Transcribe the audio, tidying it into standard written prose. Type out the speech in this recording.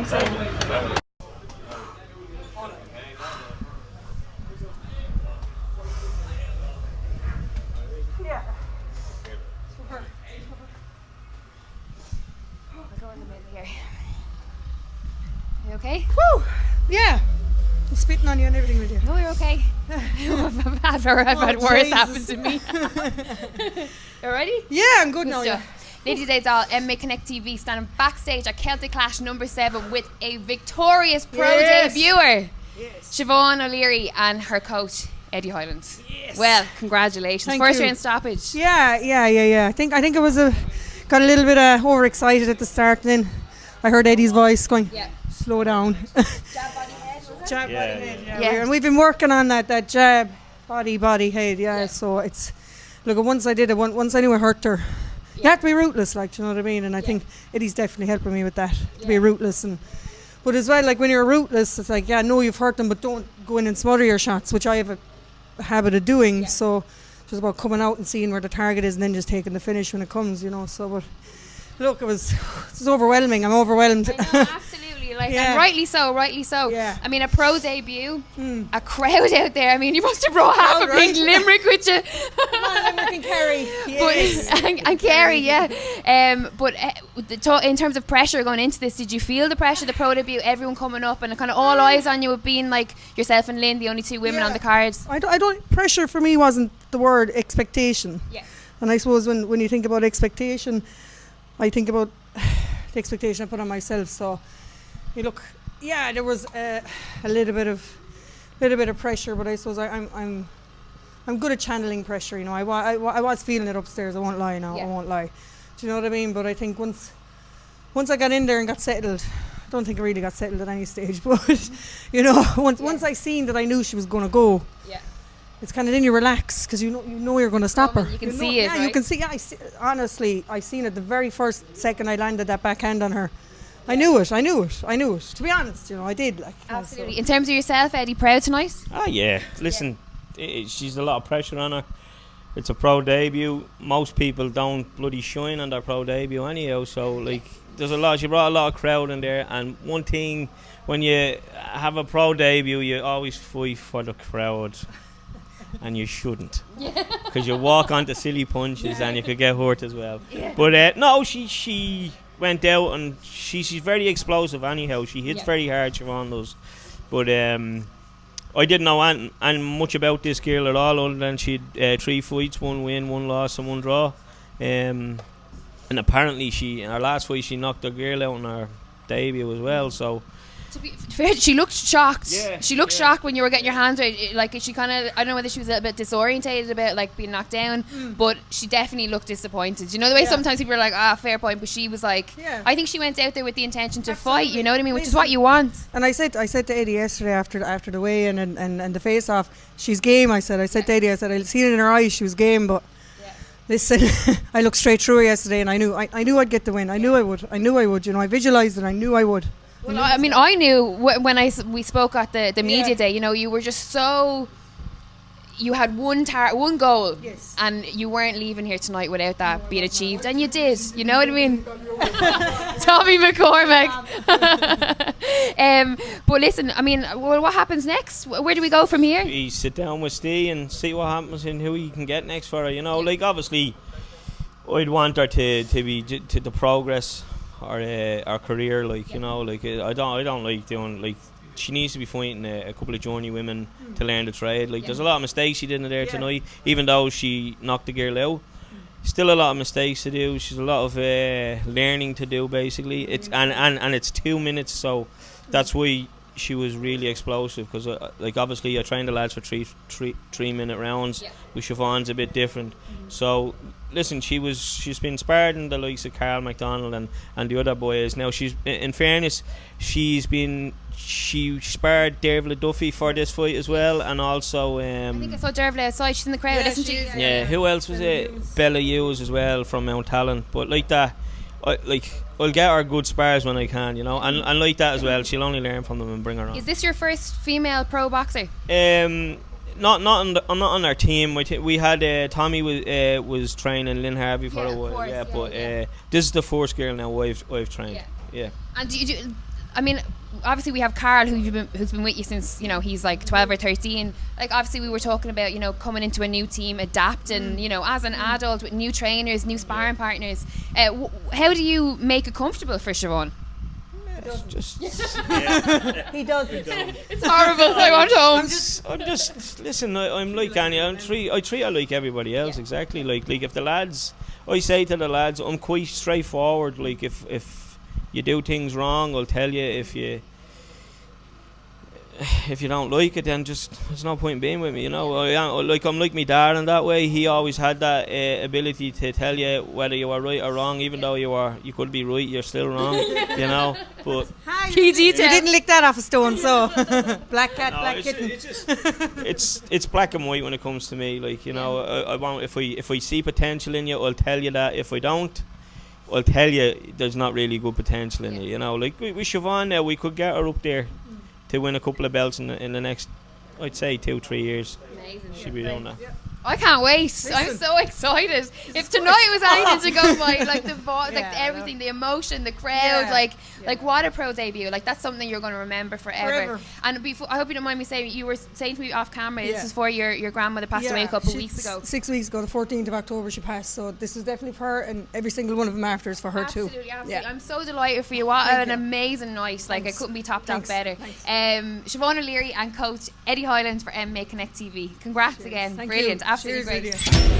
You okay? Woo! Yeah. I'm spitting on you and everything with you. No, you're okay. I've had worse happen to me. You ready? Yeah, I'm good now. Yeah. Lydia Des Dolles, MMA Connect TV, standing backstage at Celtic Clash number 7 with a victorious pro debuter, Siobhan O Leary, and her coach Eddie Hyland. Yes. Well, congratulations. First round stoppage. Yeah. I think it was got a little bit overexcited at the start, and then I heard Eddie's voice going, slow down. Jab body head, was it? Jab body head, yeah. And we've been working on that jab body head, so it's, look, once I did it, once I knew I hurt her, you have to be ruthless, like, do you know what I mean? And I think Eddie's definitely helping me with that, to be ruthless. But as well, like, when you're ruthless, it's like, no, you've hurt them, but don't go in and smother your shots, which I have a habit of doing. So it's just about coming out and seeing where the target is and then just taking the finish when it comes, so, but look, it was overwhelming. I'm overwhelmed. I know, absolutely. And rightly so. Yeah. I mean, a pro debut, a crowd out there. I mean, you must have brought half a big Limerick with you. Come on, Limerick and Kerry. Yes. and Kerry, But in terms of pressure going into this, did you feel the pressure, the pro debut, everyone coming up and kind of all eyes on you, with being like yourself and Lynn, the only two women on the cards? I don't. Pressure for me wasn't the word, expectation. Yeah. And I suppose when you think about expectation, I think about the expectation I put on myself. So, there was a little bit of pressure, but I suppose I'm good at channeling pressure. I was feeling it upstairs. I won't lie now. I won't lie. Do you know what I mean? But I think once I got in there and got settled, I don't think I really got settled at any stage. But once I seen that I knew she was going to go. Yeah. It's kind of, then you relax because you know you're going to stop her. You can see it. Yeah, you can see. Yeah, honestly, I seen it the very first second I landed that backhand on her. I knew it. To be honest, I did. Absolutely. In terms of yourself, Eddie, proud tonight? Oh yeah. Listen, she's a lot of pressure on her. It's a pro debut. Most people don't bloody shine on their pro debut anyhow. So there's a lot. She brought a lot of crowd in there. And one thing, when you have a pro debut, you always fight for the crowd. And you shouldn't, because you walk onto silly punches and you could get hurt as well. But no, she went out and she's very explosive anyhow. She hits very hard, Siobhan does. But I didn't know and much about this girl at all, other than she'd 3 fights, 1 win, 1 loss and 1 draw. And apparently in her last fight she knocked a girl out in her debut as well. So. To be fair, she looked shocked. She looked shocked when you were getting your hands right. Like, she kind of, I don't know whether she was a little bit disorientated about being knocked down, but she definitely looked disappointed. You know the way sometimes people are like, fair point, but she was like, I think she went out there with the intention to fight. You know what I mean? Which is what you want. And I said to Eddie yesterday after the weigh-in and the face-off, she's game. I said to Eddie, I seen it in her eyes, she was game, but. Listen, I looked straight through her yesterday, and I knew I'd get the win. I knew I would. I visualised it. I knew I would. Well, I mean, I knew when we spoke at the media day. You were just so. You had one goal, and you weren't leaving here tonight without that being achieved, and you did. You know what I mean? Tommy McCormack. But listen, I mean, what happens next? Where do we go from here? We sit down with Steve and see what happens and who you can get next for her. Obviously, I'd want her to be to the progress. Our career, I don't like doing, she needs to be fighting a couple of journey women to learn the trade. There's a lot of mistakes she did in there tonight, even though she knocked the girl out. Still a lot of mistakes to do. She's a lot of learning to do, basically. It's and it's 2 minutes, so that's why she was really explosive. Because obviously I trained the lads for three minute rounds. With Siobhan's a bit different. So listen, she's been sparred in the likes of Carl McDonald and the other boys. Now she's, in fairness, she sparred Dervla Duffy for this fight as well, and also I think I saw Dervla outside. She's in the crowd, isn't she? Yeah. Who else was it? Bella Hughes as well from Mount Talent. But I'll get her good spars when I can, and like that as well. She'll only learn from them and bring her on. Is this your first female pro boxer? Not on our team. We had Tommy was training Lynn Harvey for a while. But this is the first girl now I've trained. Yeah. And I mean, obviously we have Carl who's been with you since, you know, he's like 12 or 13. Like, obviously we were talking about, you know, coming into a new team, adapting, you know, as an adult with new trainers, new sparring partners. How do you make it comfortable for Siobhan? He doesn't. It's horrible. I want home. I'm just listen. I'm like Annie. I treat her like everybody else. Exactly. Like if the lads, I say to the lads, I'm quite straightforward. Like if you do things wrong, I'll tell you. If you don't like it, then just there's no point in being with me, you know. I'm like my dad in that way. He always had that ability to tell you whether you were right or wrong, even though you could be right, you're still wrong, you know. But you didn't lick that off a stone, so black cat, black kitten. It's black and white when it comes to me. Like, you know, I want if I see potential in you, I'll tell you that. If I don't, I'll tell you there's not really good potential in you. You know, like with Siobhan now, we could get her up there to win a couple of belts in the next, I'd say 2-3 years. Amazing. She'll be doing that. I can't wait. I'm so excited. If tonight was anything to go by, like the everything, the emotion, the crowd, like what a pro debut. Like, that's something you're going to remember forever. And before, I hope you don't mind me saying, you were saying to me off camera, this is for your grandmother passed away a couple of weeks ago. 6 weeks ago, the 14th of October she passed. So this is definitely for her, and every single one of them after is for her too. Absolutely. I'm so delighted for you. What an amazing night. Like, it couldn't be topped off better. Siobhan O Leary and coach Eddie Hyland for MMA Connect TV. Congrats again. Brilliant. Absolutely great.